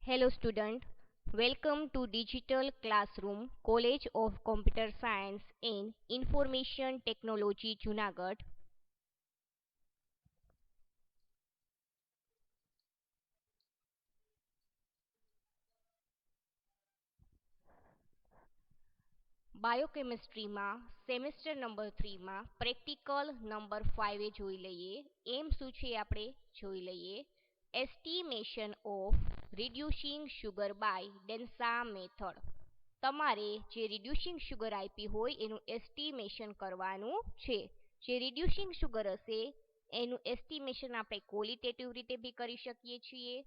Hello student, welcome to Digital Classroom, College of Computer Science in Information Technology, Junagadh. બાયોકેમિસ્ટ્રીમાં semester number 3માં practical number 5 જોઈ લઈએ. એમ શું છે આપણે જોઈ લઈએ. Estimation of reducing sugar by DNSA method. તમારે જે રિડ્યુસિંગ શુગર આપી હોય એનું એસ્ટિમેશન કરવાનું છે. જે રિડ્યુસિંગ શુગર હશે એનું એસ્ટિમેશન આપણે ક્વોલિટેટિવ રીતે બી કરી શકીએ છીએ,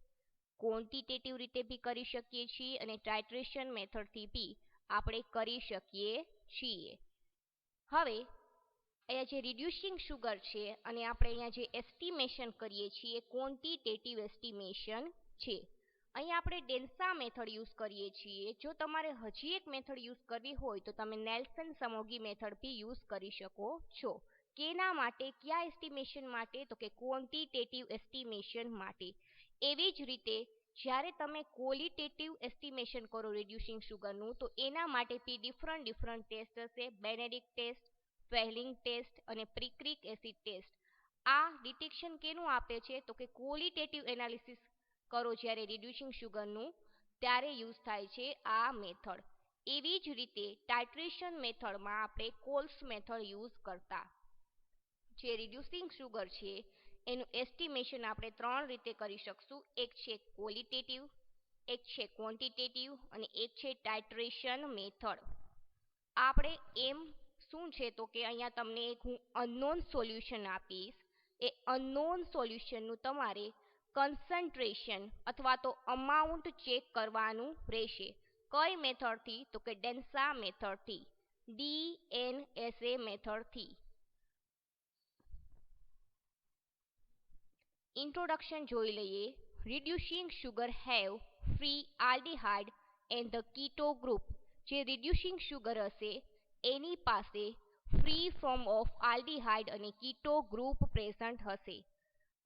ક્વોન્ટિટેટિવ રીતે બી કરી શકીએ છીએ અને ટાઇટ્રેશન મેથડથી બી આપણે કરી શકીએ છીએ. હવે અહીંયા જે રિડ્યુસિંગ શુગર છે અને આપણે અહીંયા જે એસ્ટિમેશન કરીએ છીએ ક્વોન્ટિટેટિવ એસ્ટિમેશન છે. અહીંયા આપણે ડેન્સા મેથડ યુઝ કરીએ છીએ. જો તમારે હજી એક મેથડ યુઝ કરવી હોય તો તમે નેલ્સન સમોગી મેથડ બી યુઝ કરી શકો છો. કેના માટે, કયા એસ્ટિમેશન માટે? તો કે ક્વોન્ટિટેટિવ એસ્ટિમેશન માટે. એવી જ રીતે જ્યારે તમે ક્વોલિટેટિવ એસ્ટિમેશન કરો રિડ્યુસિંગ શુગરનું તો એના માટે બી ડિફરન્ટ ટેસ્ટ હશે. બેનેડિક્ટ ટેસ્ટ, ફેહલિંગ ટેસ્ટ અને પ્રિક્રિક એસિડ ટેસ્ટ. આ ડિટેક્શન કેનું આપે છે? તો કે ક્વોલિટેટિવ એનાલિસિસ કરો જ્યારે રિડ્યુસિંગ શુગરનું ત્યારે યુઝ થાય છે આ મેથડ. એવી જ રીતે ટાઇટ્રેશન મેથડમાં આપણે કોલ્સ મેથડ યુઝ કરતા. જે રિડ્યુસિંગ શુગર છે એનું એસ્ટિમેશન આપણે ત્રણ રીતે કરી શકશું. એક છે ક્વોલિટેટિવ, એક છે ક્વોન્ટિટેટિવ અને એક છે ટાઇટ્રેશન મેથડ. આપણે એમ શું છે તો કે અહીંયા તમને એક હું અનનોન સોલ્યુશન આપીશ. એ અનનોન સોલ્યુશનનું તમારે કન્સન્ટ્રેશન અથવા તો અમાઉન્ટ ચેક કરવાનું રહેશે. કઈ મેથડથી? તો કે ડેન્સા મેથડથી, DNSA મેથડથી. ઇન્ટ્રોડક્શન જોઈ લઈએ. Reducing sugar have free aldehyde and the keto group. જે રિડ્યુસિંગ શુગર હશે એની પાસે ફ્રી ફોર્મ ઓફ આલ્ડીહાઇડ અને કીટો ગ્રુપ પ્રેઝન્ટ હશે.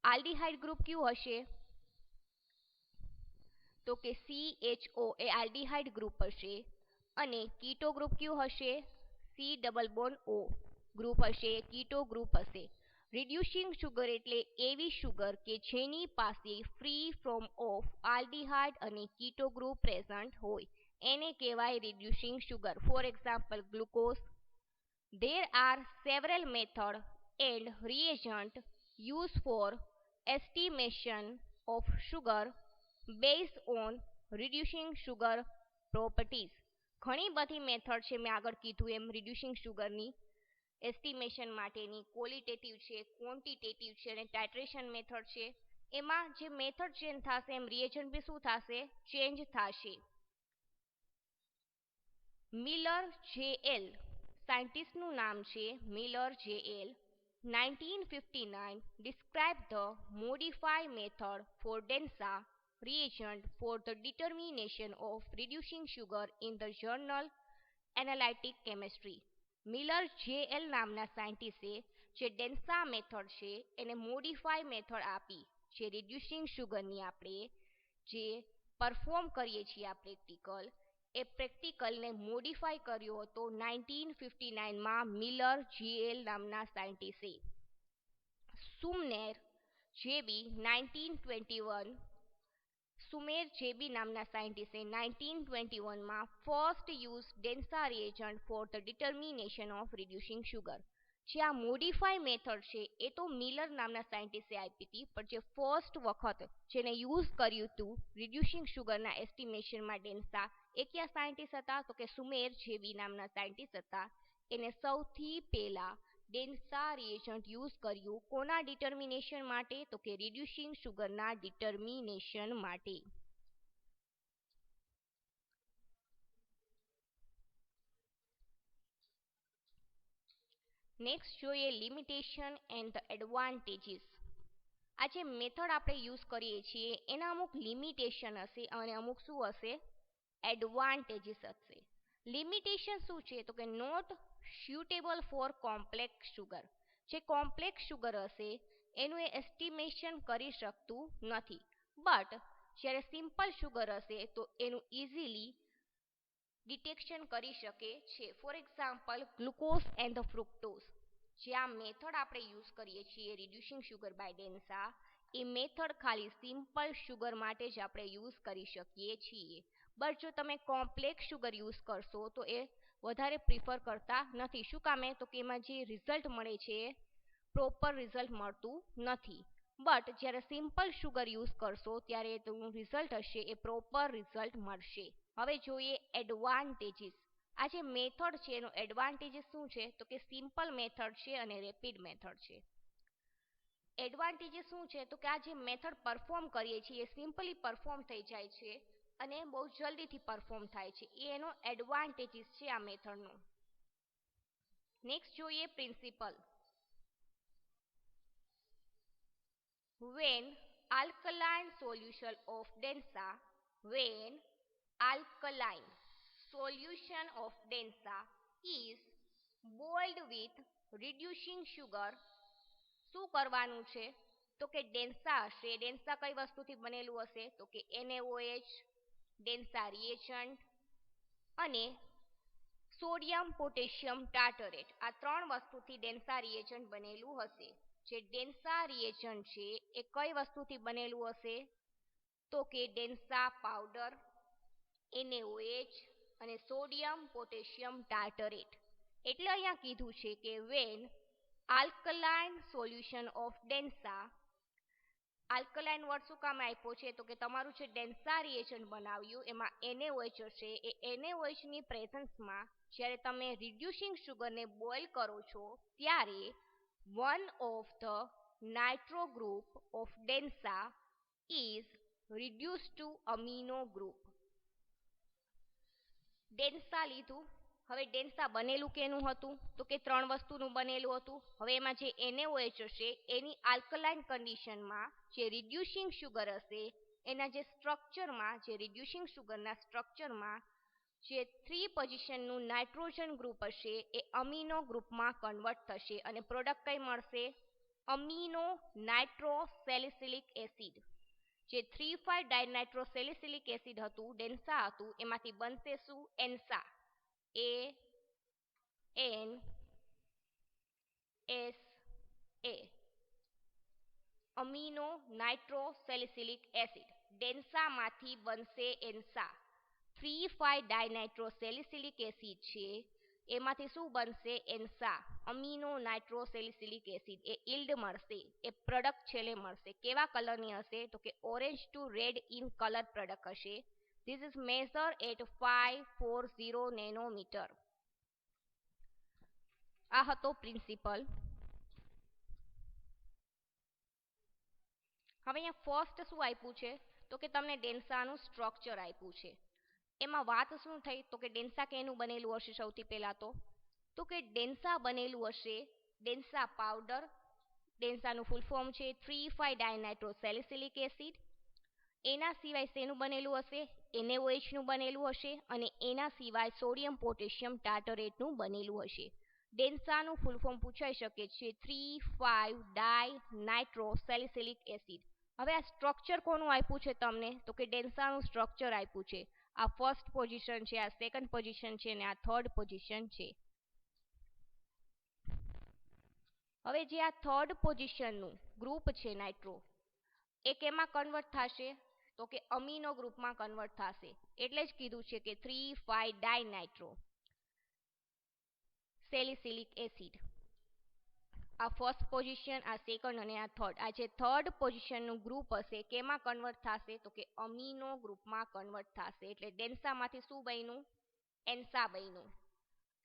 આલ્ડીહાઇડ ગ્રુપ કયું હશે? તો કે CHO એ આલ્ડીહાઇડ ગ્રુપ હશે અને કીટો ગ્રુપ કયું હશે? C double bond O group હશે, કીટો ગ્રુપ હશે. રિડ્યુસિંગ શુગર એટલે એવી શુગર કે જેની પાસે ફ્રી ફ્રોમ ઓફ આલ્ડીહાઇડ અને કીટો ગ્રુપ પ્રેઝન્ટ હોય એને કહેવાય reducing sugar. Four example glucose. There are several methods and reagents used for estimation of sugar based on reducing sugar properties. ઘણી બધી મેથડ છે, મેં આગળ કીધું એમ રિડ્યુસિંગ શુગરની એસ્ટિમેશન માટેની. ક્વોલિટેટિવ છે, ક્વોન્ટિટેટિવ છે અને ટાઇટ્રેશન મેથડ છે. એમાં જે મેથડ ચેન્જ થશે એમ રિએજન્ટ બી શું થશે? ચેન્જ થશે. મિલર JL સાયન્ટિસ્ટનું નામ છે Miller JL. 1959 described the modified method for DENSA reagent for the determination of reducing sugar in the journal Analytic Chemistry. Miller JL નામના સાયન્ટિસ્ટે જે ડેન્સા મેથડ છે એને મોડિફાઈ મેથડ આપી. જે રિડ્યુસિંગ શુગરની આપણે જે પરફોર્મ કરીએ છીએ આ પ્રેક્ટિકલ, એ પ્રેક્ટિકલને મોડિફાઈ કર્યો હતો 1959માં મિલર JL નામના સાયન્ટિસ્ટે. સુમેર JB 1921 સુમેર JB નામના સાયન્ટિસ્ટે 1921માં first use DNSA reagent for the determination of reducing sugar. જે આ મોડિફાઈ મેથડ છે એ તો મિલર નામના સાયન્ટિસ્ટે આપી હતી, પણ જે ફર્સ્ટ વખત જેને યુઝ કર્યું હતું રિડ્યુસિંગ શુગરના એસ્ટિમેશનમાં ડેન્સા, એ કયા સાયન્ટિસ્ટ હતા? તો કે સુમેર JB નામના સાયન્ટિસ્ટ હતા. એને સૌથી પહેલા ડેન્સા રિએજન્ટ યુઝ કર્યું કોના ડિટર્મિનેશન માટે? તો કે રિડ્યુસિંગ શુગરના ડિટર્મિનેશન માટે. નેક્સ્ટ જોઈએ લિમિટેશન એન્ડ ધ એડવાન્ટેજીસ. આ જે મેથડ આપણે યુઝ કરીએ છીએ એના અમુક લિમિટેશન હશે અને અમુક શું હશે? એડવાન્ટેજીસ હશે. લિમિટેશન શું છે? તો કે not suitable for complex sugar. જે કોમ્પ્લેક્સ શુગર હશે એનું એ એસ્ટિમેશન કરી શકતું નથી. બટ જ્યારે સિમ્પલ શુગર હશે તો એનું ઇઝીલી ડિટેક્શન કરી શકે છે. For example glucose and the fructose, જે આ મેથડ આપણે યુઝ કરીએ છીએ રિડ્યુસિંગ શુગર બાય ડેન્સા, એ મેથડ ખાલી સિમ્પલ શુગર માટે જ આપણે યુઝ કરી શકીએ છીએ. બટ જો તમે કોમ્પ્લેક્સ શુગર યુઝ કરશો તો એ વધારે પ્રિફર કરતા નથી. શું કામે? તો કે એમાં જે રિઝલ્ટ મળે છે પ્રોપર રિઝલ્ટ મળતું નથી. બટ જ્યારે સિમ્પલ શુગર યુઝ કરશો ત્યારે તેનું રિઝલ્ટ હશે એ પ્રોપર રિઝલ્ટ મળશે. હવે જોઈએ એડવાન્ટેજીસ. આ જે મેથડ છે એનો એડવાન્ટેજીસ શું છે? તો કે સિમ્પલ મેથડ છે અને રેપિડ મેથડ છે. એડવાન્ટેજીસ શું છે? તો કે આ જે મેથડ પરફોર્મ કરીએ છીએ એ સિમ્પલી પરફોર્મ થઈ જાય છે અને બહુ જલ્દીથી પરફોર્મ થાય છે. એ એનો એડવાન્ટેજીસ છે આ મેથડનો. નેક્સ્ટ જોઈએ principal. When alkaline solution of densa, when alkaline solution of densa is boiled with reducing sugar, શું કરવાનું છે? તો કે ડેન્સા હશે. ડેન્સા કઈ વસ્તુથી બનેલું હશે? તો કે NaOH, ડેન્સા રિએજન્ટ અને સોડિયમ પોટેશિયમ ટાર્ટરેટ, આ ત્રણ વસ્તુથી ડેન્સા રિએજન્ટ બનેલું હશે. જે ડેન્સા રિએજન્ટ છે એ કઈ વસ્તુથી બનેલું હશે? તો કે ડેન્સા પાવડર, NaOH અને સોડિયમ પોટેશિયમ ટાર્ટરેટ. એટલે અહીંયા કીધું છે કે when alkaline solution of DNSA, alkaline word શું કામ આપ્યો છે? તો કે તમારું જે ડેન્સા રિએજન્ટ બનાવ્યું એમાં NaOH હશે. એ NaOH ની પ્રેઝન્સમાં જ્યારે તમે રિડ્યુસિંગ શુગરને બોઇલ કરો છો ત્યારે one of the nitro group of densa is reduced to amino group. ડેન્સા લીધું. હવે ડેન્સા બનેલું કેનું હતું? તો કે ત્રણ વસ્તુનું બનેલું હતું. હવે એમાં જે NaOH હશે એની આલ્કલાઇન કન્ડિશનમાં જે રિડ્યુસિંગ શુગર હશે એના જે સ્ટ્રક્ચરમાં, જે રિડ્યુસિંગ શુગરના સ્ટ્રક્ચરમાં જે 3 પોઝિશનનું નાઇટ્રોજન ગ્રુપ હશે એ અમીનો ગ્રુપમાં કન્વર્ટ થશે અને પ્રોડક્ટ કઈ મળશે? Amino nitrosalicylic acid. જે 3,5-ડાયનાઇટ્રોસેલિસિલિક એસિડ હતું, ડેન્સા હતું, એમાંથી બનશે શું? ANSA. ANSA, amino nitrosalicylic acid. ડેન્સામાંથી બનશે એન્સા. 3,5-ડાયનાઇટ્રોસેલિસિલિક એસિડ છે એમાંથી શું બનશે? ANSA, amino nitrosalicylic acid. એ ઇલ્ડ મળશે, એ પ્રોડક્ટ છેલ્લે મળશે. કેવા કલરની હશે? તો કે orange to red in colour product હશે. This is measure at 540 nanometre. આ હતો પ્રિન્સિપલ. હવે અહીંયા ફર્સ્ટ શું આપ્યું છે? તો કે તમને ડેન્સાનું સ્ટ્રક્ચર આપ્યું છે. એમાં વાત શું થઈ? તો કે ડેન્સા કેનું બનેલું હશે? સૌથી પહેલા તો કે ડેન્સા બનેલું હશે ડેન્સા પાવડર. ડેન્સાનું ફૂલ ફોર્મ છે 3,5-ડાયનાઇટ્રોસેલિસિલિક એસિડ. એના સિવાય શેનું બનેલું હશે? NaOH નું બનેલું હશે અને એના સિવાય સોડિયમ પોટેશિયમ ટાર્ટરેટનું બનેલું હશે. ડેન્સાનું ફૂલ ફોર્મ પૂછાઈ શકે છે 3,5-ડાયનાઇટ્રોસેલિસિલિક એસિડ. હવે આ સ્ટ્રક્ચર કોનું આપ્યું છે તમને? તો કે ડેન્સાનું સ્ટ્રક્ચર આપ્યું છે. આ ફર્સ્ટ પોઝિશન છે, આ સેકન્ડ પોઝિશન છે અને આ થર્ડ પોઝિશન છે. હવે જે આ થર્ડ પોઝિશનનું ગ્રુપ છે નાઇટ્રો, એ કેમાં કન્વર્ટ થશે? તો કે અમીનો ગ્રુપમાં કન્વર્ટ થશે. એટલે જ કીધું છે કે 3,5-ડાયનાઇટ્રો સેલિસિલિક એસિડ. આ ફર્સ્ટ પોઝિશન, આ સેકન્ડ અને આ થર્ડ. આ જે થર્ડ પોઝિશનનું ગ્રુપ હશે કેમાં કન્વર્ટ થશે? તો કે અમીનો ગ્રુપમાં કન્વર્ટ થશે. એટલે ડેન્સામાંથી શું બન્યું? એન્સા બન્યું.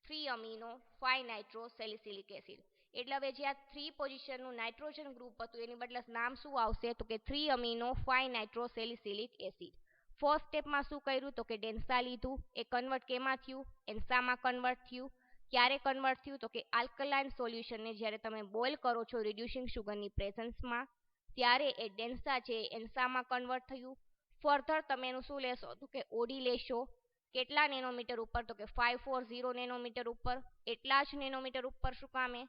3-amino-5-નાઇટ્રોસેલિસિલિક એસિડ. એટલે હવે જે આ 3 પોઝિશનનું નાઇટ્રોજન ગ્રુપ હતું એની બદલે નામ શું આવશે? તો કે 3-amino-5-નાઇટ્રોસેલિસિલિક એસિડ. ફર્સ્ટ સ્ટેપમાં શું કર્યું? તો કે ડેન્સા લીધું. એ કન્વર્ટ કેમાં થયું? એન્સામાં કન્વર્ટ થયું. ક્યારે કન્વર્ટ થયું? તો કે આલ્કલાઇન સોલ્યુશનને જ્યારે તમે બોઇલ કરો છો રિડ્યુસિંગ શુગરની પ્રેઝન્સમાં ત્યારે એ ડેન્સા છે એન્સામાં કન્વર્ટ થયું. ફર્ધર તમે એનું શું લેશો? તો કે ઓડી લેશો. કેટલા નેનોમીટર ઉપર? તો કે 540 નેનોમીટર ઉપર. એટલા જ નેનોમીટર ઉપર શું કામે?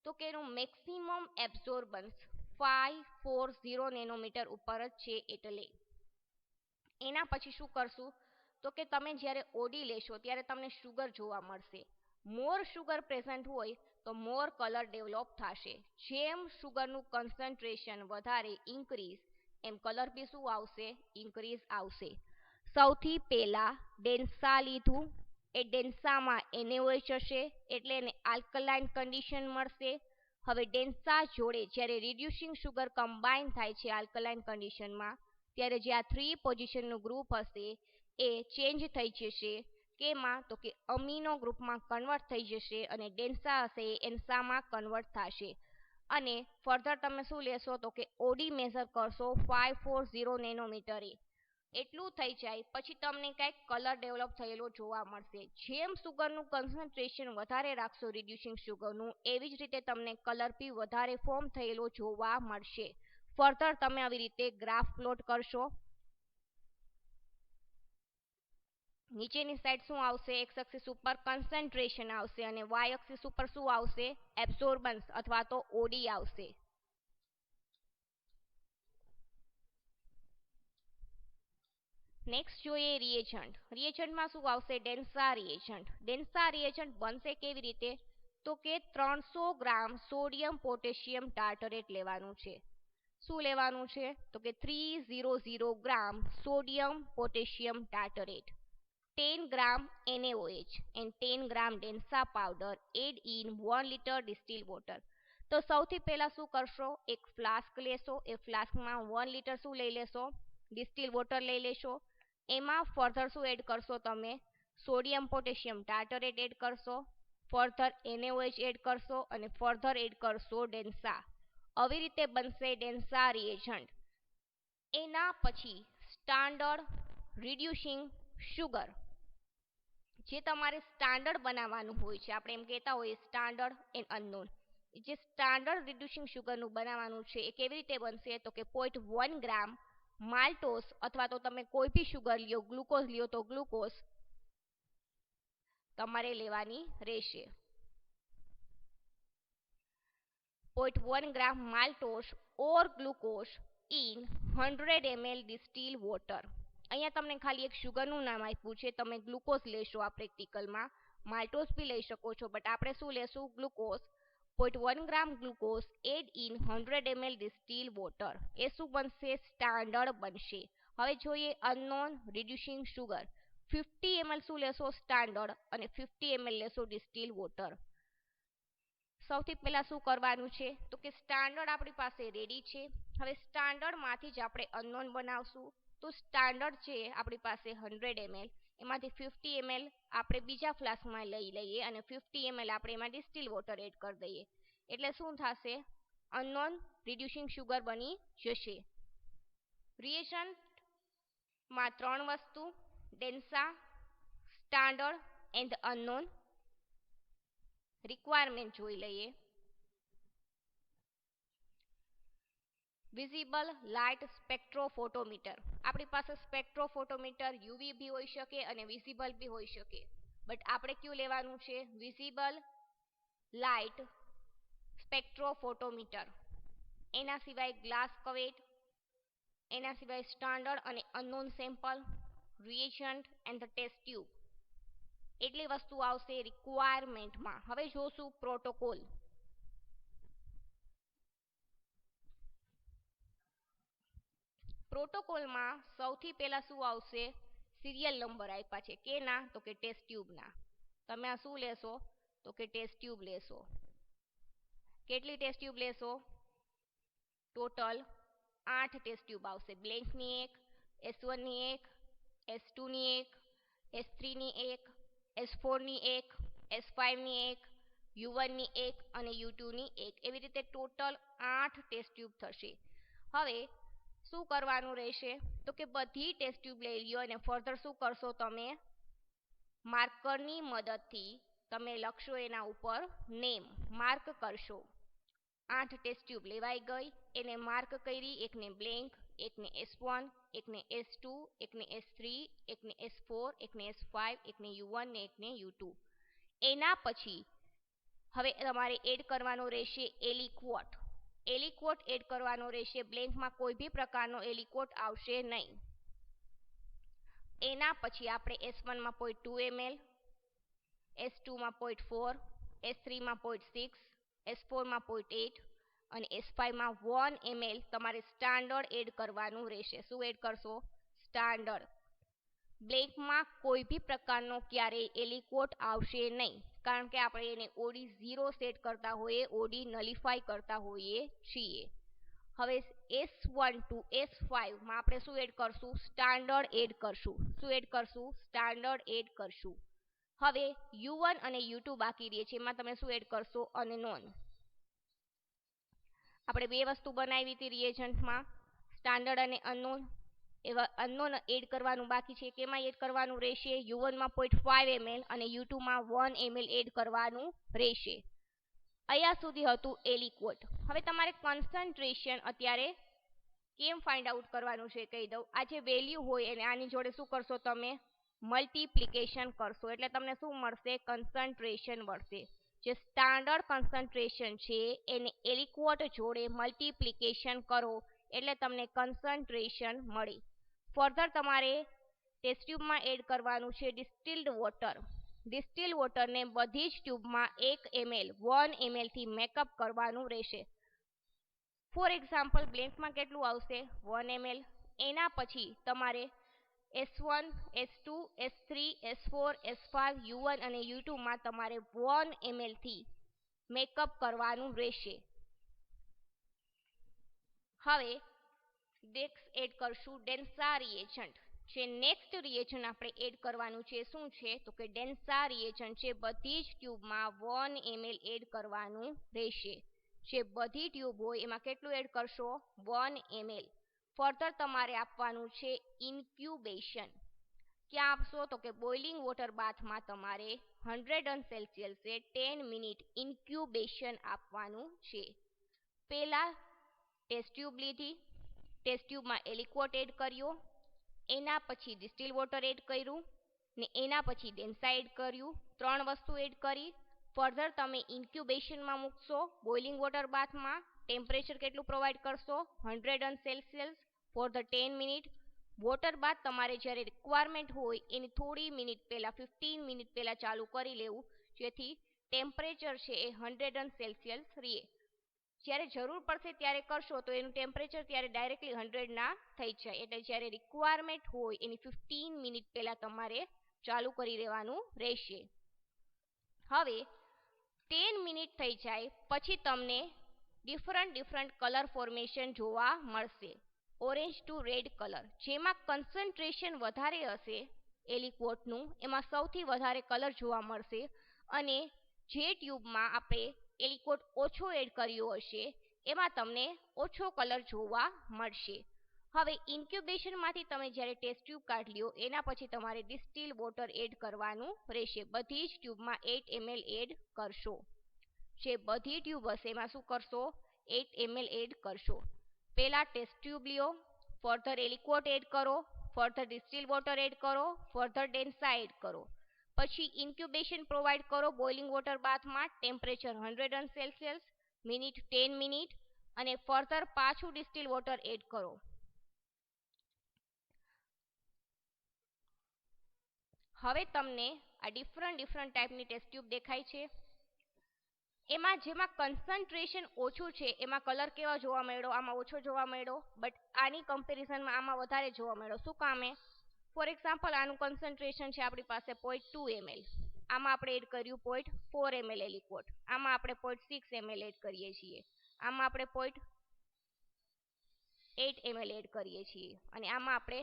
તો કે એનું મેક્સિમમ એબ્ઝોર્બન્સ 540 નેનોમીટર ઉપર જ છે એટલે. એના પછી શું કરશું તો કે તમે જ્યારે ઓડી લેશો ત્યારે તમને શુગર જોવા મળશે. મોર શુગર પ્રેઝન્ટ હોય તો મોર કલર ડેવલપ થશે. જેમ શુગરનું કન્સન્ટ્રેશન વધારે ઇન્ક્રીઝ એમ કલર બી શું આવશે ઇન્ક્રીઝ આવશે. સૌથી પહેલા ડેન્સા લીધું, એ ડેન્સામાં NaOH હશે એટલે એને આલ્કલાઇન કન્ડિશન મળશે. હવે ડેન્સા જોડે જ્યારે રિડ્યુસિંગ શુગર કમ્બાઈન થાય છે આલ્કલાઇન કન્ડિશનમાં ત્યારે જે આ 3 પોઝિશનનું ગ્રુપ હશે એ ચેન્જ થઈ જશે. કેમાં તો કે અમીનો ગ્રુપમાં કન્વર્ટ થઈ જશે અને ડેન્સા હશે એ એન્સામાં કન્વર્ટ થશે. અને ફર્ધર તમે શું લેશો તો કે ઓડી મેઝર કરશો 540 નેનોમીટરે. એટલું થઈ જાય પછી તમને કંઈક કલર ડેવલપ થયેલો જોવા મળશે. જેમ શુગરનું કન્સન્ટ્રેશન વધારે રાખશો રિડ્યુસિંગ શુગરનું એવી જ રીતે તમને કલર બી વધારે ફોર્મ થયેલો જોવા મળશે. ફર્ધર તમે આવી રીતે ગ્રાફ પ્લોટ કરશો. નીચેની સાઈડ શું આવશે એક્સ એક્સિસ ઉપર કન્સન્ટ્રેશન આવશે અને વાય એક્સિસ ઉપર શું આવશે એબ્સોર્બન્સ અથવા તો ઓડી આવશે. નેક્સ્ટ જોઈએ રિએજન્ટ. રિએજન્ટમાં શું આવશે ડેન્સા રિએજન્ટ. ડેન્સા રિએજન્ટ બનશે કેવી રીતે તો કે 300 ગ્રામ સોડિયમ પોટેશિયમ ટાર્ટરેટ લેવાનું છે. શું લેવાનું છે તો કે 300 gram sodium potassium tartrate, 10 gram NaOH and 10 gram densa powder add in 1 liter distilled water. તો સૌથી પહેલા શું કરશો એક ફ્લાસ્ક લેશો, એ ફ્લાસ્કમાં 1 લીટર શું લઈ લેશો ડિસ્ટિલ વોટર લઈ લેશો. એમાં ફર્ધર શું એડ કરશો તમે સોડિયમ પોટેશિયમ ટાર્ટરેટ એડ કરશો, ફર્ધર NaOH એડ કરશો અને ફર્ધર એડ કરશો ડેન્સા. આવી રીતે બનશે ડેન્સા રિએજન્ટ. એના પછી સ્ટાન્ડર્ડ રિડ્યુસિંગ શુગર જે તમારે સ્ટાન્ડર્ડ બનાવવાનું હોય છે. આપણે એમ કહેતા હોઈએ સ્ટાન્ડર્ડ એન્ડ અનનોન. જે સ્ટાન્ડર્ડ રિડ્યુસિંગ શુગરનું બનાવવાનું છે એ કેવી રીતે બનશે તો કે 0.1 ગ્રામ માલ્ટોસ અથવા તો તમે કોઈ બી શુગર લ્યો, ગ્લુકોઝ લ્યો તો ગ્લુકોઝ તમારે લેવાની રહેશે. 0.1 gram maltose or glucose in 100 ml distil water. અહીંયા તમને ખાલી એક શુગરનું નામ આપ્યું છે, તમે ગ્લુકોઝ લેશો આ પ્રેક્ટિકલમાં, માલ્ટોસ બી લઈ શકો છો બટ આપણે શું લેશું glucose. 0.1 gram glucose add in 100 ml distil water. એ શું બનશે સ્ટાન્ડર્ડ બનશે. હવે જોઈએ અનનોન રિડ્યુસિંગ શુગર. 50 ml શું લેશો સ્ટાન્ડર્ડ અને 50 ml લેશો ડિસ્ટિલ વોટર. સૌથી પહેલા શું કરવાનું છે તો કે સ્ટાન્ડર્ડ આપણી પાસે રેડી છે. હવે સ્ટાન્ડર્ડમાંથી જ આપણે અનનોન બનાવશું. તો સ્ટાન્ડર્ડ છે આપણી પાસે 100 ml, એમાંથી 50 ml આપણે બીજા ફ્લાસ્કમાં લઈ લઈએ અને 50 ml આપણે એમાં ડિસ્ટિલ વોટર એડ કરી દઈએ. એટલે શું થશે અનનોન રિડ્યુસિંગ શુગર બની જશે. રિએજન્ટમાં 3 વસ્તુ DNSA, standard and unknown. Requirement જોઈ લઈએ. Visible light spectrophotometer. આપણી પાસે સ્પેક્ટ્રોફોટોમીટર યુવી બી હોઈ શકે અને વિઝિબલ બી હોઈ શકે બટ આપણે કયું લેવાનું છે વિઝિબલ લાઇટ સ્પેક્ટ્રોફોટોમીટર. એના સિવાય ગ્લાસ કવેટ, એના સિવાય સ્ટાન્ડર્ડ અને unknown sample, reagent and the test tube. એટલી વસ્તુ આવશે રિક્વાયરમેન્ટમાં. હવે જોશું પ્રોટોકોલ. પ્રોટોકોલમાં સૌથી પહેલા શું આવશે સિરિયલ નંબર આપ્યા છે કેના તો કે ટેસ્ટ ટ્યુબના. તમે આ શું લેશો તો કે ટેસ્ટ ટ્યુબ લેશો. કેટલી ટેસ્ટ ટ્યુબ લેશો ટોટલ 8 ટેસ્ટ ટ્યુબ આવશે. બ્લેન્કની એક, S1 ની એક, S2 ની એક, S3 ની એક, S4 ની એક, S5 ની એક, U1 ની એક અને U2 ની એક. એવી રીતે ટોટલ 8 ટેસ્ટ ટ્યુબ થશે. હવે શું કરવાનું રહેશે તો કે બધી ટેસ્ટ ટ્યુબ લઈ લ્યો અને ફર્ધર શું કરશો તમે માર્કરની મદદથી તમે લખશો એના ઉપર નેમ માર્ક કરશો. 8 ટેસ્ટ ટ્યુબ લેવાઈ ગઈ, એને માર્ક કરી, એકને બ્લેન્ક, એકને S1, એકને S2, એકને S3, એકને S4, એકને S5, એકને U1 ને એકને U2. એના પછી હવે તમારે એડ કરવાનો રહેશે એલિક્વોટ. એલિક્વોટ એડ કરવાનો રહેશે. બ્લેન્કમાં કોઈ બી પ્રકારનો એલિક્વોટ આવશે નહીં. એના પછી આપણે S1 માં 0.2 ml, S2 માં 0.4, S3 માં 0.6, S4 માં 0.8 અને S5 માં 1 ml તમારે સ્ટાન્ડર્ડ એડ કરવાનું રહેશે. શું એડ કરશો? સ્ટાન્ડર્ડ. બ્લેકમાં કોઈ બી પ્રકારનો ક્યારેય એલિક્વોટ આવશે નહીં, કારણ કે આપણે એને ઓડી 0 સેટ કરતા હોઈએ, ઓડી નલિફાઈ કરતા હોઈએ છીએ. હવે S1 to S5 માં આપણે શું એડ કરશું? સ્ટાન્ડર્ડ એડ કરશું. શું એડ કરશું? સ્ટાન્ડર્ડ એડ કરશું. હવે U1 અને U2 બાકી રહે છે, એમાં તમે શું એડ કરશો? અનનોન. આપણે બે વસ્તુ બનાવી હતી રિએજન્ટમાં, સ્ટાન્ડર્ડ અને અનનોન. એવા અનનોન એડ કરવાનું બાકી છે. કેમાં એડ કરવાનું રહેશે? U1 માં 0.5 ml અને U2 માં 1 ml એડ કરવાનું રહેશે. અહીંયા સુધી હતું એલિક્વોટ. હવે તમારે કન્સન્ટ્રેશન અત્યારે કેમ ફાઇન્ડ આઉટ કરવાનું છે કહી દઉં. આ જે વેલ્યુ હોય એને આની જોડે શું કરશો? તમે મલ્ટીપ્લિકેશન કરશો, એટલે તમને શું મળશે? કન્સન્ટ્રેશન મળશે. જે સ્ટાન્ડર્ડ કન્સન્ટ્રેશન છે એને એલિક્વોટ જોડે મલ્ટીપ્લિકેશન કરો એટલે તમને કન્સન્ટ્રેશન મળે. ફર્ધર તમારે ટેસ્ટ ટ્યુબમાં એડ કરવાનું છે ડિસ્ટિલ્ડ વોટર. ડિસ્ટિલ્ડ વોટરને બધી જ ટ્યુબમાં 1 ml 1 ml થી મેકઅપ કરવાનું રહેશે. ફોર એક્ઝામ્પલ બ્લેન્કમાં કેટલું આવશે? 1 ml. એના પછી તમારે S1, S2, S3, S4, S5, U1 અને U2 માં તમારે 1 ml થી મેકઅપ કરવાનું રહેશે. હવે નેક્સ્ટ એડ કરશું ડેન્સા રિએજન્ટ. જે નેક્સ્ટ રિએજન્ટ આપણે એડ કરવાનું છે શું છે? તો કે ડેન્સા રિએજન્ટ છે. બધી જ ટ્યુબમાં 1 ml એડ કરવાનું રહેશે. જે બધી ટ્યુબ હોય એમાં કેટલું એડ કરશો? 1 ml. ફર્ધર તમારે આપવાનું છે ઇન્ક્યુબેશન. ક્યાં આપશો? તો કે બોઇલિંગ વોટર બાથમાં તમારે 100°C 10 મિનિટ ઇન્ક્યુબેશન આપવાનું છે. પહેલા ટેસ્ટ ટ્યુબ લીધી, ટેસ્ટ ટ્યુબમાં એલિક્વોટ એડ કર્યો, એના પછી ડિસ્ટિલ વોટર એડ કર્યું ને એના પછી ડેન્સા એડ કર્યું. 3 વસ્તુ એડ કરી. ફર્ધર તમે ઇન્ક્યુબેશનમાં મૂકશો બોઇલિંગ વોટર બાથમાં. ટેમ્પરેચર કેટલું પ્રોવાઈડ કરશો? 100°C for the 10 minute. Water bath તમારે જ્યારે રિક્વાયરમેન્ટ હોય એની થોડી મિનિટ પહેલાં 15 મિનિટ પહેલાં ચાલુ કરી લેવું, જેથી ટેમ્પરેચર છે એ 100°C રહે. જ્યારે જરૂર પડશે ત્યારે કરશો તો એનું ટેમ્પરેચર ત્યારે ડાયરેક્ટલી 100 ના થઈ જાય. એટલે જ્યારે રિક્વાયરમેન્ટ હોય એની 15 મિનિટ પહેલાં તમારે ચાલુ કરી દેવાનું રહેશે. હવે 10 મિનિટ થઈ જાય પછી તમને ડિફરન્ટ કલર ફોર્મેશન જોવા મળશે. Orange to red colour. જેમાં કન્સન્ટ્રેશન વધારે હશે એલિક્વોટનું એમાં સૌથી વધારે કલર જોવા મળશે, અને જે ટ્યુબમાં આપણે એલિક્વોટ ઓછો એડ કર્યો હશે એમાં તમને ઓછો કલર જોવા મળશે. હવે ઇન્ક્યુબેશનમાંથી તમે જ્યારે ટેસ્ટ ટ્યુબ કાઢી લ્યો એના પછી તમારે ડિસ્ટિલ વોટર એડ કરવાનું રહેશે. બધી જ ટ્યુબમાં 8 ml એડ કરશો. જે બધી ટ્યુબ હશે એમાં શું કરશો? 8 ml એડ કરશો. પહેલા ટેસ્ટ ટ્યુબ લ્યો, ફર્ધર એલિક્વોટ એડ કરો, ફર્ધર ડિસ્ટિલ વોટર એડ કરો, ફર્ધર ડેન્સા એડ કરો. પછી ઇન્ક્યુબેશન પ્રોવાઈડ કરો બોઇલિંગ વોટર બાથમાં. ટેમ્પરેચર 100°C, મિનિટ 10 મિનિટ, અને ફર્ધર પાછું ડિસ્ટિલ વોટર એડ કરો. હવે તમને આ ડિફરન્ટ ટાઈપની ટેસ્ટ ટ્યુબ દેખાય છે. એમાં જેમાં કન્સન્ટ્રેશન ઓછું છે એમાં કલર કેવા જોવા મળ્યો? આમાં ઓછો જોવા મળ્યો. બટ આની કમ્પેરિઝનમાં આમાં વધારે જોવા મળ્યો. શું કામે? ફોર એક્ઝામ્પલ આનું કન્સન્ટ્રેશન છે આપણી પાસે 0.2 ml. આમાં આપણે એડ કર્યું 0.4 ml એલિક્વોટ. આમાં આપણે 0.6 ml એડ કરીએ છીએ. આમાં આપણે 0.8 ml એડ કરીએ છીએ. અને આમાં આપણે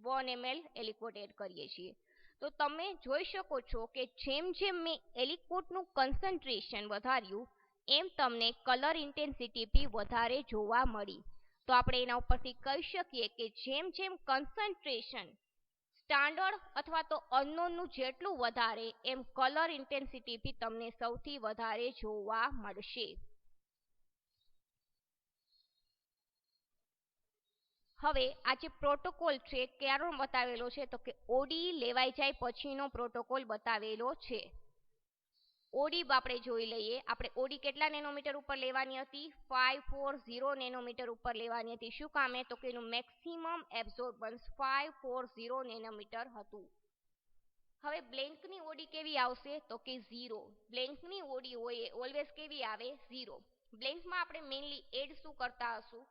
1 ml એલિક્વોટ એડ કરીએ છીએ. તો તમે જોઈ શકો છો કે જેમ જેમ મેં એલિક્વોટનું કન્સન્ટ્રેશન વધાર્યું એમ તમને કલર ઇન્ટેન્સિટી બી વધારે જોવા મળી. તો આપણે એના ઉપરથી કહી શકીએ કે જેમ જેમ કન્સન્ટ્રેશન સ્ટાન્ડર્ડ અથવા તો અનનોનનું જેટલું વધારે એમ કલર ઇન્ટેન્સિટી બી તમને સૌથી વધારે જોવા મળશે. હવે આ જે પ્રોટોકોલ છે ક્યારો બતાવેલો છે? તો કે ઓડી લેવાઈ જાય પછીનો પ્રોટોકોલ બતાવેલો છે. ઓડી આપણે જોઈ લઈએ. આપણે ઓડી કેટલા નેનોમીટર ઉપર લેવાની હતી? 540 નેનોમીટર ઉપર લેવાની હતી. શું કામે? તો કે એનું મેક્સિમમ એબ્ઝોર્બન્સ 540 નેનોમીટર હતું. હવે બ્લેન્કની ઓડી કેવી આવશે? તો કે 0. બ્લેન્કની ઓડી હોય એ ઓલવેઝ કેવી આવે? 0. બ્લેન્કમાં આપણે મેઇનલી એડ શું કરતા હશું?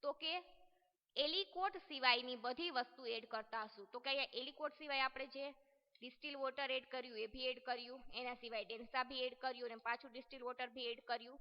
તો કે એલિકોટ સિવાયની બધી વસ્તુ એડ કરતા હશું. તો કે અહીંયા એલિકોટ સિવાય આપણે જે ડિસ્ટિલ વોટર એડ કર્યું એ બી એડ કર્યું, એના સિવાય ડેન્સા બી એડ કર્યું અને પાછું ડિસ્ટિલ વોટર બી એડ કર્યું.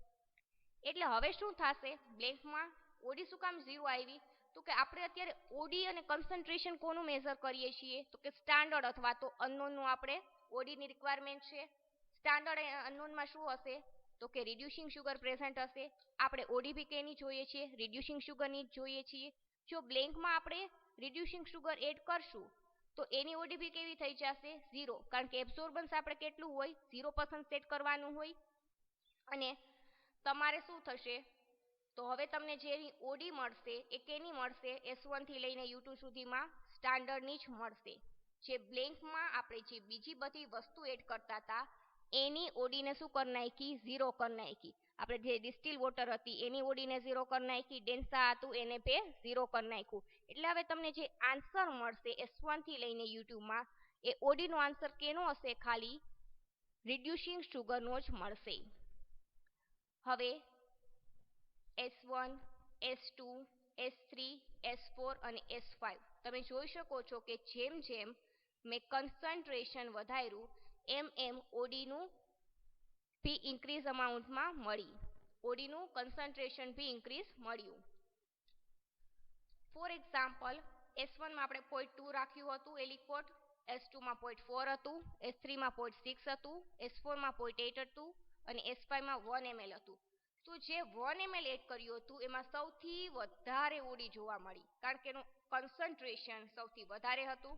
એટલે હવે શું થશે? બ્લેન્કમાં ઓડી શું કામ 0 આવી? તો કે આપણે અત્યારે ઓડી અને કન્સન્ટ્રેશન કોનું મેઝર કરીએ છીએ? તો કે સ્ટાન્ડર્ડ અથવા તો અનનોનનું આપણે ઓડીની રિક્વાયરમેન્ટ છે. સ્ટાન્ડર્ડ અનનોનમાં શું હશે? તો કે રિડ્યુસિંગ શુગર પ્રેઝન્ટ હશે. આપણે ઓડી બી કેની જોઈએ છીએ? રિડ્યુસિંગ શુગરની જ જોઈએ છીએ. જો બ્લેન્કમાં આપણે રિડ્યુસિંગ શુગર એડ કરશું તો એની ઓડી બી કેવી થઈ જશે? 0. કારણ કે એબ્સોર્બન્સ આપણે કેટલું હોય? 0% સેટ કરવાનું હોય. અને તમારે શું થશે? તો હવે તમને જે ઓડી મળશે એ કેની મળશે? S1 થી લઈને U2 સુધીમાં સ્ટાન્ડર્ડની જ મળશે. જે બ્લેન્કમાં આપણે જે બીજી બધી વસ્તુ એડ કરતા હતા એની ઓડીને શું કરી નાખી? 0 કરી નાખી. આપણે જે ડિસ્ટિલ વોટર હતી એની ઓડીને 0 કરી નાખી, ડેન્સા હતું એને બે 0 કરી નાખ્યું. એટલે હવે તમને જે આન્સર મળશે S1 થી લઈને U2 માં એ ઓડીનો આન્સર કેનો હશે? ખાલી રિડ્યુસિંગ શુગરનો જ મળશે. હવે S1, S2, S3, S4 અને S5 તમે જોઈ શકો છો કે જેમ જેમ મેં કન્સન્ટ્રેશન વધાર્યું એમ એમ ઓડીનું બી ઇન્ક્રીઝ અમાઉન્ટમાં મળી. ઓડીનું કન્સન્ટ્રેશન બી ઇન્ક્રીઝ મળ્યું. ફોર એક્ઝામ્પલ S1 માં આપણે 0.2 રાખ્યું હતું એલિકોટ, S2 માં 0.4 હતું, S3 માં 0.6 હતું, S4 માં 0.8 હતું અને S5 માં 1 ml હતું. તો જે 1 ml એડ કર્યું હતું એમાં સૌથી વધારે ઓડી જોવા મળી કારણ કે એનું કન્સન્ટ્રેશન સૌથી વધારે હતું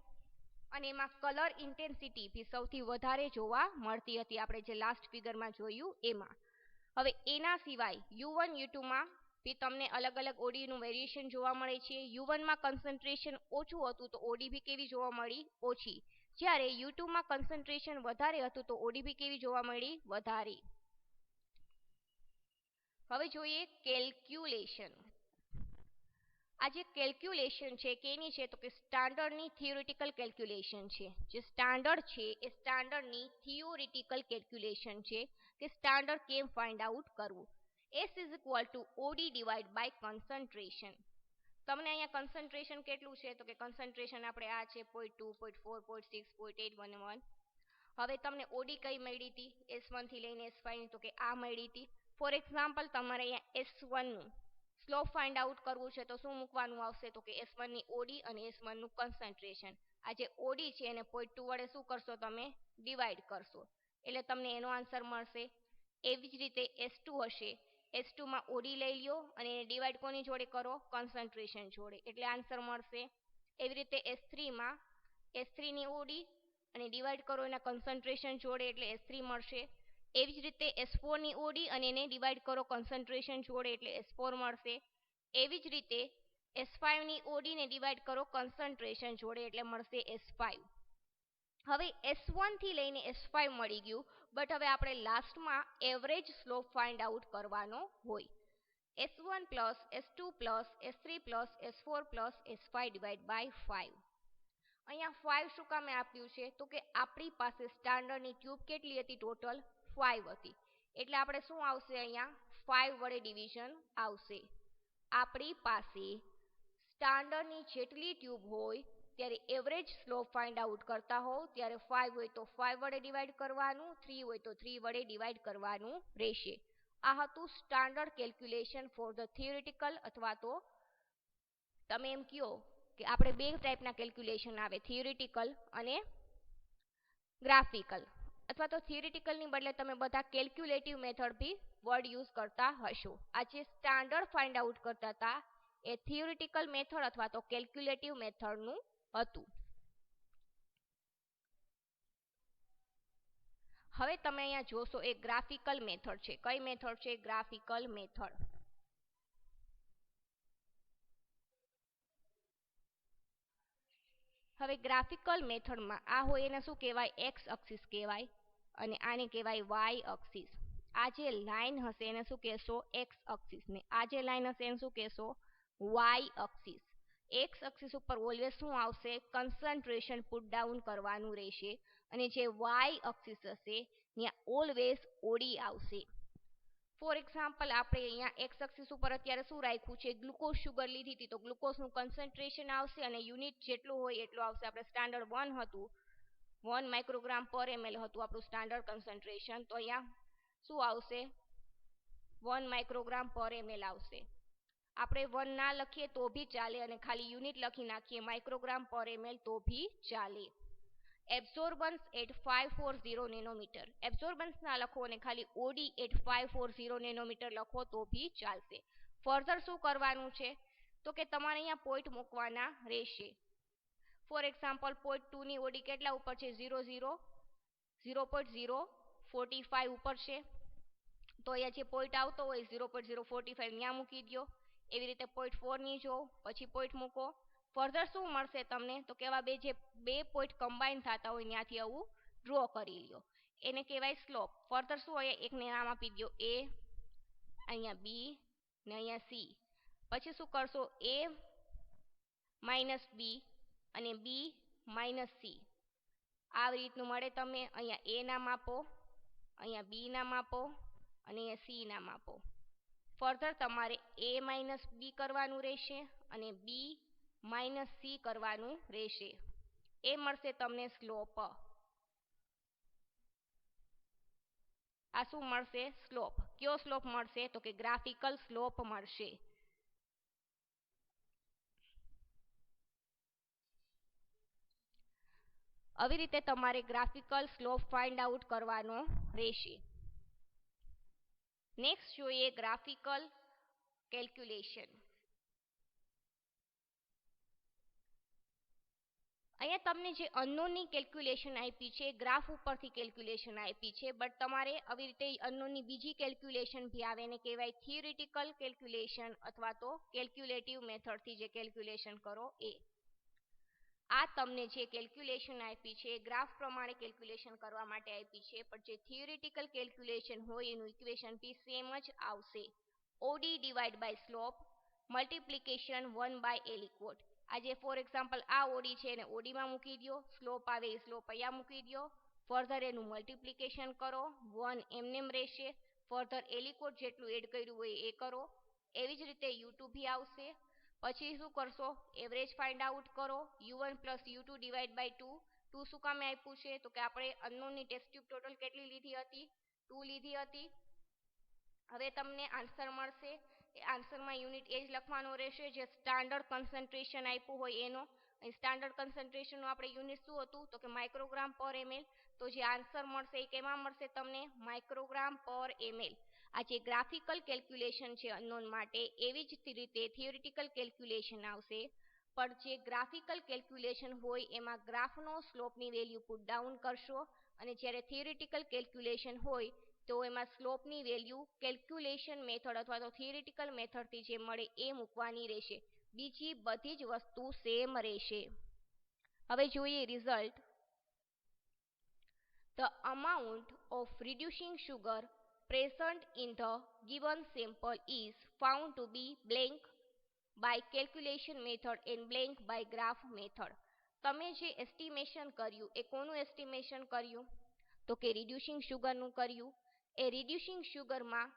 અને એમાં કલર ઇન્ટેન્સિટી બી સૌથી વધારે જોવા મળતી હતી. આપણે જે લાસ્ટ ફિગરમાં જોયું એમાં. હવે એના સિવાય U1, U2 માં બી તમને અલગ અલગ ઓડીનું વેરિએશન જોવા મળે છે. U1 માં કન્સન્ટ્રેશન ઓછું હતું તો ઓડી બી કેવી જોવા મળી? ઓછી. જ્યારે U2 માં કન્સન્ટ્રેશન વધારે હતું તો ઓડી બી કેવી જોવા મળી? વધારે. હવે જોઈએ કેલ્ક્યુલેશન. આ જે કેલ્ક્યુલેશન છે કેની છે? તો કે સ્ટાન્ડર્ડની થિયોરિટિકલ કેલ્ક્યુલેશન છે. જે સ્ટાન્ડર્ડ છે એ સ્ટાન્ડર્ડની થિયોરિટિકલ કેલ્ક્યુલેશન છે કે સ્ટાન્ડર્ડ કેમ ફાઇન્ડ આઉટ કરવું. S is equal to OD divided by concentration. તમને અહીંયા કન્સન્ટ્રેશન કેટલું છે? તો કે કન્સન્ટ્રેશન આપણે આ છે 0.2, 0.4, 0.6, 0.8, 1. હવે તમને ઓડી કઈ મળી હતી? S1 થી લઈને S5 તો કે આ મળી હતી. ફોર એક્ઝામ્પલ તમારે અહીંયા S1 નું સ્લોપ ફાઇન્ડ આઉટ કરવું છે તો શું મૂકવાનું આવશે? તો કે S1 ની ઓડી અને S1 નું કન્સન્ટ્રેશન. આ જે ઓડી છે એને 0.2 વડે શું કરશો? તમે ડિવાઈડ કરશો એટલે તમને એનો આન્સર મળશે. એવી જ રીતે S2 હશે. S2 માં ઓડી લઈ લ્યો અને ડિવાઈડ કોની જોડે કરો? કન્સન્ટ્રેશન જોડે એટલે આન્સર મળશે. એવી રીતે S3 માં S3 ની ઓડી અને ડિવાઈડ કરો એના કન્સન્ટ્રેશન જોડે એટલે S3 મળશે. એવી જ રીતે S4 ની ઓડી અને એને ડિવાઈડ કરો કન્સન્ટ્રેશન જોડે એટલે S4 મળશે. એવી જ રીતે S5 ની ઓડી ને ડિવાઈડ કરો કન્સન્ટ્રેશન જોડે એટલે મળશે S5. હવે S1 થી લઈને S5 મળી ગયું બટ હવે આપણે લાસ્ટમાં એવરેજ સ્લોપ ફાઇન્ડ આઉટ કરવાનો હોય. S1 plus S2 plus S3 plus S4 plus S5 divide by 5. અહીંયા 5 શું કામે આપ્યું છે? તો કે આપણી પાસે સ્ટાન્ડર્ડની ટ્યુબ કેટલી હતી? ટોટલ 5 હતી. એટલે આપણે શું આવશે? અહીંયા 5 વડે ડિવિઝન આવશે. આપણી પાસે સ્ટાન્ડર્ડની જેટલી ટ્યુબ હોય ત્યારે એવરેજ સ્લોપ ફાઇન્ડ આઉટ કરતા હો ત્યારે 5 હોય તો 5 વડે ડિવાઈડ કરવાનું, 3 હોય તો 3 વડે ડિવાઈડ કરવાનું રહેશે. આ હતું standard calculation for the theoretical અથવા તો તમે એમ કહો કે આપણે બે ટાઈપના કેલ્ક્યુલેશન આવે, થિયોરિટિકલ અને ગ્રાફિકલ. અથવા તો થિયોરિટિકલની બદલે તમે બધા કેલ્ક્યુલેટિવ મેથડ બી વર્ડ યુઝ કરતા હશો. આ જે સ્ટાન્ડર્ડ ફાઇન્ડ આઉટ કરતા હતા એ થિયોરિટિકલ મેથડ અથવા તો કેલ્ક્યુલેટિવ મેથડનું હતું. હવે તમે અહીંયા જોશો એ ગ્રાફિકલ મેથડ છે. કઈ મેથડ છે? Graphical method. હવે ગ્રાફિકલ મેથડમાં આ હોય એને શું કહેવાય? એક્સ એક્સિસ કહેવાય અને આને કહેવાય વાય એક્સિસ. આ જે લાઈન હશે એને શું કહેશો? X axis. ને આ જે લાઈન હશે એને શું કહેશો? Y axis. એક્સ એક્સિસ ઉપર ઓલવેઝ શું આવશે? કન્સન્ટ્રેશન પુટ ડાઉન કરવાનું રહેશે. અને જે વાય એક્સિસ હશે ત્યાં ઓલવેઝ ઓડી આવશે. ફોર એક્ઝામ્પલ, આપણે અહીંયા એક્સ એક્સિસ ઉપર અત્યારે શું રાખ્યું છે? ગ્લુકોઝ શુગર લીધી હતી, તો ગ્લુકોઝનું કન્સન્ટ્રેશન આવશે અને યુનિટ જેટલું હોય એટલું આવશે. આપણે સ્ટાન્ડર્ડ 1 હતું, 1 માઇક્રોગ્રામ પર ml હતું આપણું સ્ટાન્ડર્ડ કન્સન્ટ્રેશન, તો અહીંયા શું આવશે? 1 માઇક્રોગ્રામ પર ml આવશે. આપણે 1 ના લખીએ તો બી ચાલે અને ખાલી યુનિટ લખી નાખીએ માઇક્રોગ્રામ પર ml તો બી ચાલે. એબ્સોર્બન્સ એટ 540 નેનોમીટર. એબ્સોર્બન્સ ના લખો અને ખાલી ઓડી એટ 540 નેનોમીટર લખો તો બી ચાલશે. ફર્ધર શું કરવાનું છે? તો કે તમારે અહીંયા પોઈન્ટ મૂકવાના રહેશે. ફોર એક્ઝામ્પલ, પોઈન્ટ 2 ની ઓડી કેટલા ઉપર છે? 0.045 ઉપર છે. તો અહીંયા જે પોઈન્ટ આવતો હોય 0.045 ત્યાં મૂકી દો. એવી રીતે પોઈન્ટ 4 ની જો, પછી પોઈન્ટ મૂકો. ફર્ધર શું મળશે તમને? તો કેવા બે પોઈન્ટ કમ્બાઈન થતા હોય ત્યાંથી આવું ડ્રો કરી લ્યો. એને કહેવાય સ્લોપ. ફર્ધર શું હોય? એકને નામ આપી દો એ, અહીંયા બી ને અહીંયા સી. પછી શું કરશો? એ માઇનસ બી અને બી માઇનસ સી. આવી રીતનું મળે તમને. અહીંયા એ નામ આપો, અહીંયા બી નામ આપો અને અહીંયા સી નામ આપો. ફર્ધર તમારે એ માઇનસ બી કરવાનું રહેશે અને બી માઇનસ સી કરવાનું રહેશે. એ મળશે તમને સ્લોપ. આ શું મળશે? સ્લોપ. કયો સ્લોપ મળશે? તો કે ગ્રાફિકલ સ્લોપ મળશે. આવી રીતે તમારે ગ્રાફિકલ સ્લોપ ફાઇન્ડ આઉટ કરવાનો રહેશે. નેક્સ્ટ જોઈએ ગ્રાફિકલ કેલ્ક્યુલેશન. અહીંયા તમને જે અનનોનની કેલ્ક્યુલેશન આપી છે, ગ્રાફ ઉપરથી કેલ્ક્યુલેશન આપી છે, બટ તમારે આવી રીતે અનનોનની બીજી કેલ્ક્યુલેશન બી આવે, એને કહેવાય થિયરિટિકલ કેલ્ક્યુલેશન અથવા તો કેલ્ક્યુલેટિવ મેથડથી જે કેલ્ક્યુલેશન કરો એ. આ તમને જે કેલ્ક્યુલેશન આપી છે ગ્રાફ પ્રમાણે કેલ્ક્યુલેશન કરવા માટે આપી છે, પણ જે થિયરિટિકલ કેલ્ક્યુલેશન હોય એનું ઇક્વેશન બી સેમ જ આવશે. OD divide by slope multiplication 1 by L equal. આજે ફોર એક્ઝામ્પલ આ ઓડી છે એને ઓડીમાં મૂકી દો, સ્લોપ આવે એ સ્લોપ અહીંયા મૂકી દો. ફર્ધર એનું મલ્ટિપ્લિકેશન કરો, 1 એમનેમ રહેશે. ફર્ધર એલિકોટ જેટલું એડ કર્યું હોય એ કરો. એવી જ રીતે u2 બી આવશે. પછી શું કરશો? એવરેજ ફાઇન્ડ આઉટ કરો, u1 plus u2 divide by 2. 2 શું કામે આપ્યું છે? તો કે આપણે અનનોનની ટેસ્ટ ટ્યુબ ટોટલ કેટલી લીધી હતી? 2 લીધી હતી. હવે તમને આન્સર મળશે. એ આન્સરમાં યુનિટ એ જ લખવાનો રહેશે જે સ્ટાન્ડર્ડ કન્સન્ટ્રેશન આપ્યું હોય એનો. અહીં સ્ટાન્ડર્ડ કન્સન્ટ્રેશનનું આપણે યુનિટ શું હતું? તો કે માઇક્રોગ્રામ પર ml. તો જે આન્સર મળશે એ કેમાં મળશે તમને? માઇક્રોગ્રામ પર ml. આ જે ગ્રાફિકલ કેલ્ક્યુલેશન છે અનનોન માટે, એવી જ રીતે થિયોરિટિકલ કેલ્ક્યુલેશન આવશે. પણ જે ગ્રાફિકલ કેલ્ક્યુલેશન હોય એમાં ગ્રાફનો સ્લોપની વેલ્યુ પુટ ડાઉન કરશો અને જ્યારે થિયરિટિકલ કેલ્ક્યુલેશન હોય તો એમાં સ્લોપની વેલ્યુ કેલ્ક્યુલેશન મેથડ અથવા તો થિયરિટિકલ મેથડથી જે મળે એ મૂકવાની રહેશે. બીજી બધી જ વસ્તુ સેમ રહેશે. હવે જોઈએ result. The amount of reducing sugar present in the given sample is found to be blank by calculation method and blank by graph method. તમે જે એસ્ટિમેશન કર્યું એ કોનું એસ્ટિમેશન કર્યું? તો કે રિડ્યુસિંગ શુગરનું કર્યું. એ રિડ્યુસિંગ શુગરમાં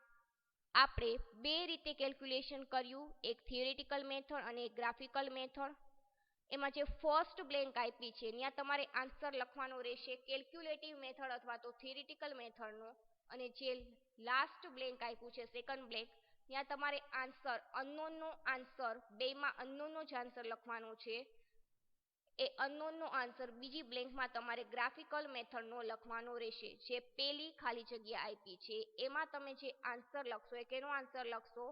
આપણે બે રીતે કેલ્ક્યુલેશન કર્યું, એક થિયરિટિકલ મેથડ અને એક ગ્રાફિકલ મેથડ. એમાં જે ફર્સ્ટ બ્લેન્ક આપી છે ત્યાં તમારે આન્સર લખવાનો રહેશે કેલ્ક્યુલેટિવ મેથડ અથવા તો થિયરિટિકલ મેથડનો, અને જે લાસ્ટ બ્લેન્ક આપ્યું છે સેકન્ડ બ્લેન્ક ત્યાં તમારે આન્સર અનનોનનો આન્સર, બેમાં અનનોનનો જ આન્સર લખવાનો છે. એ અનનોનનો આન્સર બીજી બ્લેન્કમાં તમારે ગ્રાફિકલ મેથડનો લખવાનો રહેશે. જે પેલી ખાલી જગ્યા આપી છે એમાં તમે જે આન્સર લખશો એ કેનો આન્સર લખશો?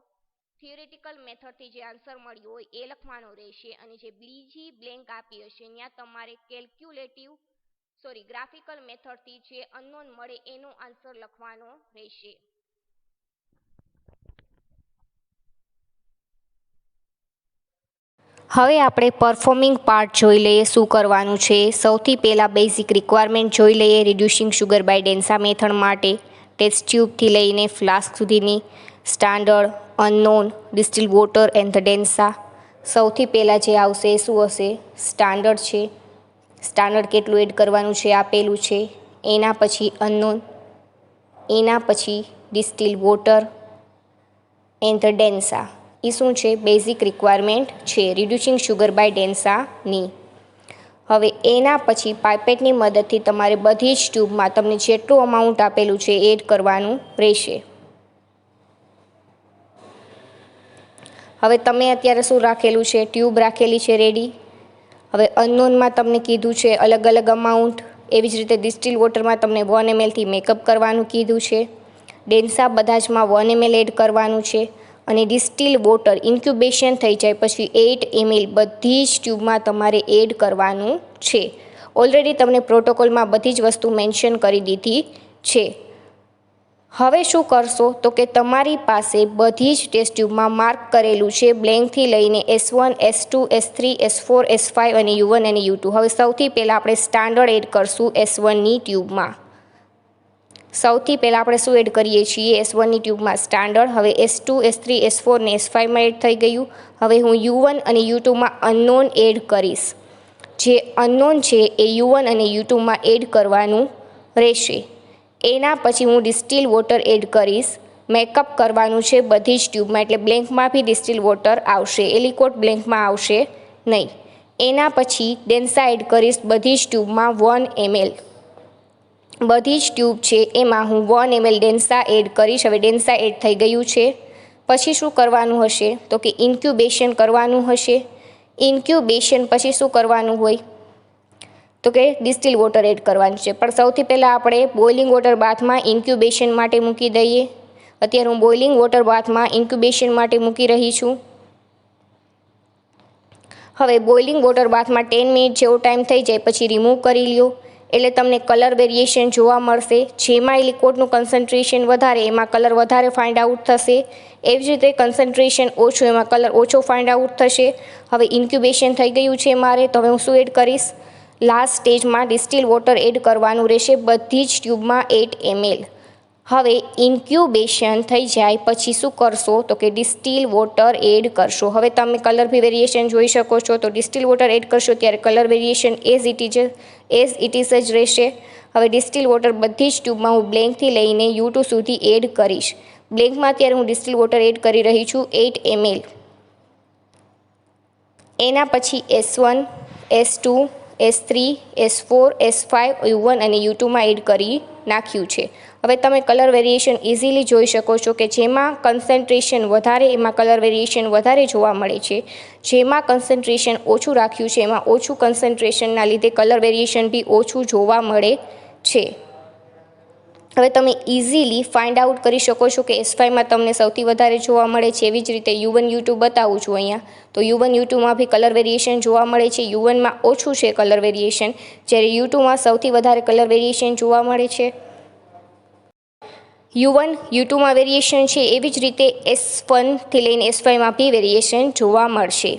થિયરિટિકલ મેથડથી જે આન્સર મળ્યો હોય એ લખવાનો રહેશે. અને જે બીજી બ્લેન્ક આપી હશે ત્યાં તમારે ગ્રાફિકલ મેથડથી જે અનનોન મળે એનો આન્સર લખવાનો રહેશે. હવે આપણે પરફોર્મિંગ પાર્ટ જોઈ લઈએ શું કરવાનું છે. સૌથી પહેલાં બેઝિક રિક્વાયરમેન્ટ જોઈ લઈએ reducing sugar by DNSA method માટે. ટેસ્ટ ટ્યુબથી લઈને ફ્લાસ્ક સુધીની standard, unknown, distil water and the DNSA. સૌથી પહેલાં જે આવશે શું હશે? સ્ટાન્ડર્ડ છે. સ્ટાન્ડર્ડ કેટલું એડ કરવાનું છે આપેલું છે. એના પછી અનનોન, એના પછી ડિસ્ટિલ વોટર એન્ડ ધ ડેન્સા. એ શું છે? બેઝિક રિક્વાયરમેન્ટ છે રિડ્યુસિંગ શુગર બાય ડેન્સાની. હવે એના પછી પાઇપેટની મદદથી તમારે બધી જ ટ્યુબમાં તમને જેટલું અમાઉન્ટ આપેલું છે એડ કરવાનું રહેશે. હવે તમે અત્યારે શું રાખેલું છે? ટ્યુબ રાખેલી છે રેડી. હવે અનનોનમાં તમને કીધું છે અલગ અલગ અમાઉન્ટ. એવી જ રીતે ડિસ્ટિલ વોટરમાં તમને 1 mlથી મેકઅપ કરવાનું કીધું છે. ડેન્સા બધા જમાં 1 ml એડ કરવાનું છે. અને ડિસ્ટિલ વોટર ઇન્ક્યુબેશન થઈ જાય પછી 8 ml બધી જ ટ્યુબમાં તમારે એડ કરવાનું છે. ઓલરેડી તમને પ્રોટોકોલમાં બધી જ વસ્તુ મેન્શન કરી દીધી છે. હવે શું કરશો તો કે તમારી પાસે બધી જ ટેસ્ટ ટ્યુબમાં માર્ક કરેલું છે બ્લેન્કથી લઈને S1, S2, S3, S4, S5 અને U1 અને U2. હવે સૌથી પહેલાં આપણે સ્ટાન્ડર્ડ એડ કરશું S1ની ટ્યુબમાં. સૌથી પહેલાં આપણે શું એડ કરીએ છીએ? S1ની ટ્યુબમાં સ્ટાન્ડર્ડ. હવે S2, S3, S4 ને S5માં એડ થઈ ગયું. હવે હું U1 અને U2માં અનનોન એડ કરીશ. જે અનનોન છે એ U1 અને U2માં એડ કરવાનું રહેશે. એના પછી હું ડિસ્ટિલ વોટર એડ કરીશ. મેકઅપ કરવાનું છે બધી જ ટ્યુબમાં, એટલે બ્લેન્કમાં બી ડિસ્ટિલ વોટર આવશે, એલિકોટ બ્લેન્કમાં આવશે નહીં. એના પછી ડેન્સા એડ કરીશ બધી જ ટ્યુબમાં 1 ml. બધી જ ટ્યુબ છે એમાં હું 1 ml ડેન્સા એડ કરીશ. હવે ડેન્સા એડ થઈ ગયું છે. પછી શું કરવાનું હશે તો કે ઇન્ક્યુબેશન કરવાનું હશે. ઇન્ક્યુબેશન પછી શું કરવાનું હોય તો કે ડિસ્ટિલ વોટર એડ કરવાનું છે. પણ સૌથી પહેલાં આપણે બોઇલિંગ વોટર બાથમાં ઇન્ક્યુબેશન માટે મૂકી દઈએ. અત્યારે હું બોઇલિંગ વોટર બાથમાં ઇન્ક્યુબેશન માટે મૂકી રહી છું. હવે બોઇલિંગ વોટર બાથમાં 10 મિનિટ જેવો ટાઈમ થઈ જાય પછી રિમૂવ કરી લ્યો. એટલે તમને કલર વેરિએશન જોવા મળશે. જેમાં એલિકોટનું કન્સન્ટ્રેશન વધારે એમાં કલર વધારે ફાઇન્ડ આઉટ થશે. એવી જ રીતે કન્સન્ટ્રેશન ઓછું એમાં કલર ઓછો ફાઇન્ડ આઉટ થશે. હવે ઇન્ક્યુબેશન થઈ ગયું છે મારે, તો હવે હું શું એડ કરીશ? લાસ્ટ સ્ટેજમાં ડિસ્ટિલ વોટર એડ કરવાનું રહેશે બધી જ ટ્યુબમાં 8 ml. હવે ઇન્ક્યુબેશન થઈ જાય પછી શું કરશો તો કે ડિસ્ટિલ વોટર એડ કરશો. હવે તમે કલર બી વેરિએશન જોઈ શકો છો. તો ડિસ્ટિલ વોટર એડ કરશો ત્યારે colour variation as it is જ રહેશે. હવે ડિસ્ટિલ વોટર બધી જ ટ્યુબમાં હું બ્લેન્કથી લઈને U2 સુધી એડ કરીશ. બ્લેન્કમાં અત્યારે હું ડિસ્ટિલ વોટર એડ કરી રહી છું 8 ml. એના પછી S1, S2, S3, S4, S5, U1 અને U2માં એડ કરી નાખ્યું છે. હવે તમે કલર વેરિએશન ઇઝીલી જોઈ શકો છો કે જેમાં કન્સન્ટ્રેશન વધારે એમાં કલર વેરિએશન વધારે જોવા મળે છે. જેમાં કન્સન્ટ્રેશન ઓછું રાખ્યું છે એમાં ઓછું કન્સન્ટ્રેશનના લીધે કલર વેરિએશન બી ઓછું જોવા મળે છે. હવે તમે ઇઝીલી ફાઇન્ડ આઉટ કરી શકો છો કે S5માં તમને સૌથી વધારે જોવા મળે છે. એવી જ રીતે U1, U2 બતાવું છું અહીંયા. તો U1, U2માં બી કલર વેરિએશન જોવા મળે છે. U1માં ઓછું છે કલર વેરિએશન, જ્યારે U2માં સૌથી વધારે કલર વેરિએશન જોવા મળે છે. U1, U2માં વેરિએશન છે. એવી જ રીતે S1થી લઈને S5માં બી વેરિએશન જોવા મળશે.